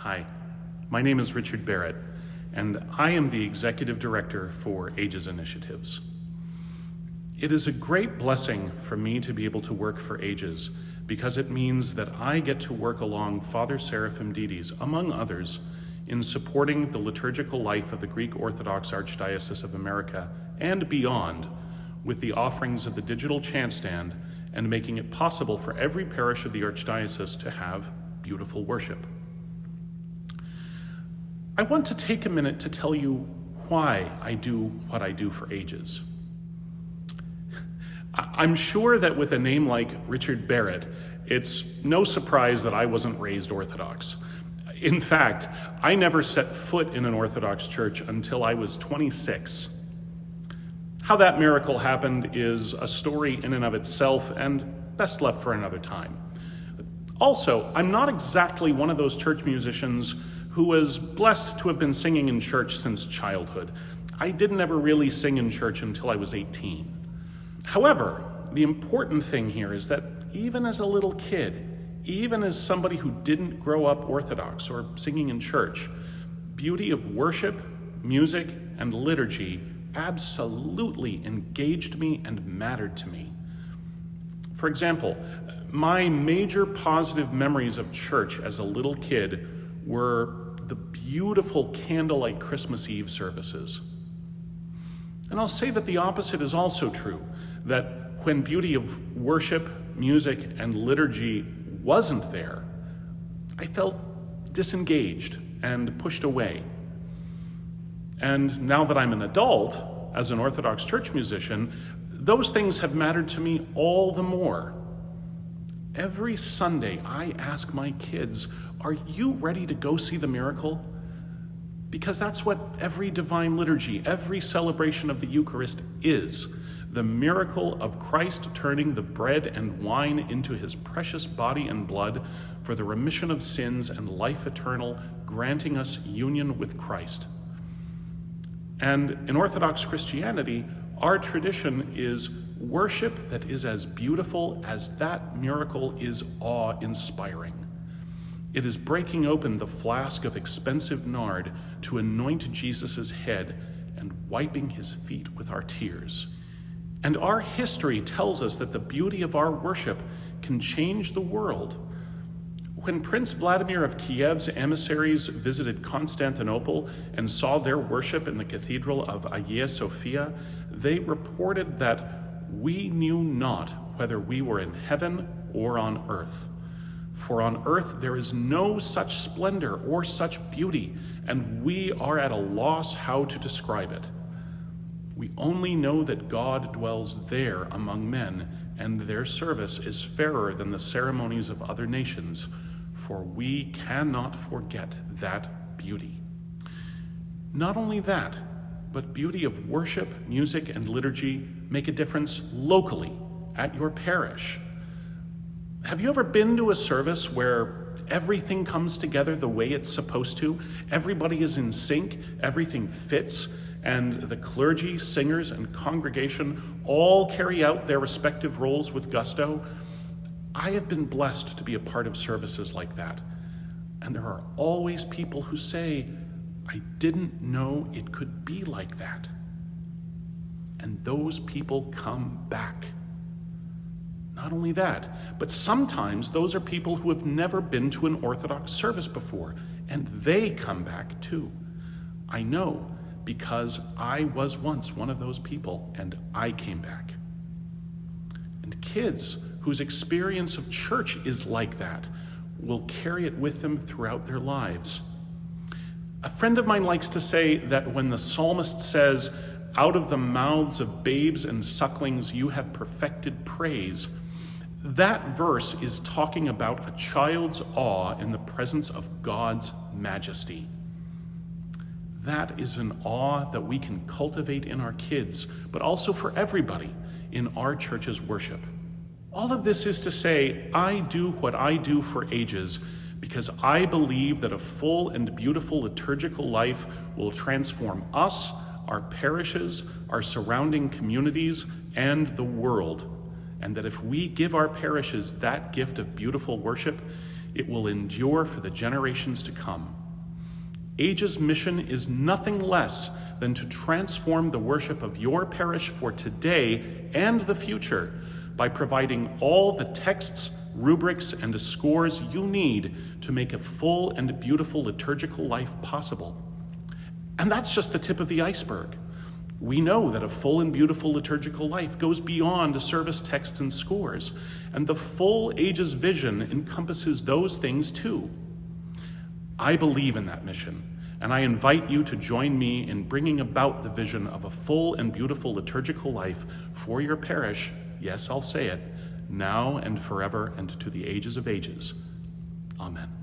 Hi, my name is Richard Barrett, and I am the Executive Director for Agesinitiatives. It is a great blessing for me to be able to work for Ages because it means that I get to work along Father Seraphim Dides, among others, in supporting the liturgical life of the Greek Orthodox Archdiocese of America and beyond with the offerings of the digital chant stand and making it possible for every parish of the Archdiocese to have beautiful worship. I want to take a minute to tell you why I do what I do for Ages. I'm sure that with a name like Richard Barrett, it's no surprise that I wasn't raised Orthodox. In fact, I never set foot in an Orthodox church until I was 26. How that miracle happened is a story in and of itself and best left for another time. Also, I'm not exactly one of those church musicians who was blessed to have been singing in church since childhood. I didn't ever really sing in church until I was 18. However, the important thing here is that even as a little kid, even as somebody who didn't grow up Orthodox or singing in church, beauty of worship, music, and liturgy absolutely engaged me and mattered to me. For example, my major positive memories of church as a little kid were the beautiful candlelight Christmas Eve services. And I'll say that the opposite is also true, that when beauty of worship, music, and liturgy wasn't there, I felt disengaged and pushed away. And now that I'm an adult, as an Orthodox church musician, those things have mattered to me all the more. Every Sunday, I ask my kids, are you ready to go see the miracle? Because that's what every divine liturgy, every celebration of the Eucharist is. The miracle of Christ turning the bread and wine into his precious body and blood for the remission of sins and life eternal, granting us union with Christ. And in Orthodox Christianity, our tradition is worship that is as beautiful as that miracle is awe-inspiring. It is breaking open the flask of expensive nard to anoint Jesus' head and wiping his feet with our tears. And our history tells us that the beauty of our worship can change the world. When Prince Vladimir of Kiev's emissaries visited Constantinople and saw their worship in the Cathedral of Hagia Sophia, they reported that we knew not whether we were in heaven or on earth. For on earth there is no such splendor or such beauty, and we are at a loss how to describe it. We only know that God dwells there among men, and their service is fairer than the ceremonies of other nations, for we cannot forget that beauty. Not only that, but beauty of worship, music, and liturgy make a difference locally at your parish. Have you ever been to a service where everything comes together the way it's supposed to? Everybody is in sync, everything fits, and the clergy, singers, and congregation all carry out their respective roles with gusto? I have been blessed to be a part of services like that. And there are always people who say, I didn't know it could be like that. And those people come back. Not only that, but sometimes those are people who have never been to an Orthodox service before, and they come back too. I know, because I was once one of those people, and I came back. And kids whose experience of church is like that will carry it with them throughout their lives. A friend of mine likes to say that when the psalmist says, out of the mouths of babes and sucklings you have perfected praise, that verse is talking about a child's awe in the presence of God's majesty. That is an awe that we can cultivate in our kids, but also for everybody in our church's worship. All of this is to say, I do what I do for Ages because I believe that a full and beautiful liturgical life will transform us, our parishes, our surrounding communities, and the world. And that if we give our parishes that gift of beautiful worship, It will endure for the generations to come. Age's mission is nothing less than to transform the worship of your parish for today and the future by providing all the texts, rubrics, and scores you need to make a full and beautiful liturgical life possible. And that's just the tip of the iceberg. We know that a full and beautiful liturgical life goes beyond service texts and scores, and the full Age's vision encompasses those things too. I believe in that mission, and I invite you to join me in bringing about the vision of a full and beautiful liturgical life for your parish, yes, I'll say it, now and forever and to the ages of ages. Amen.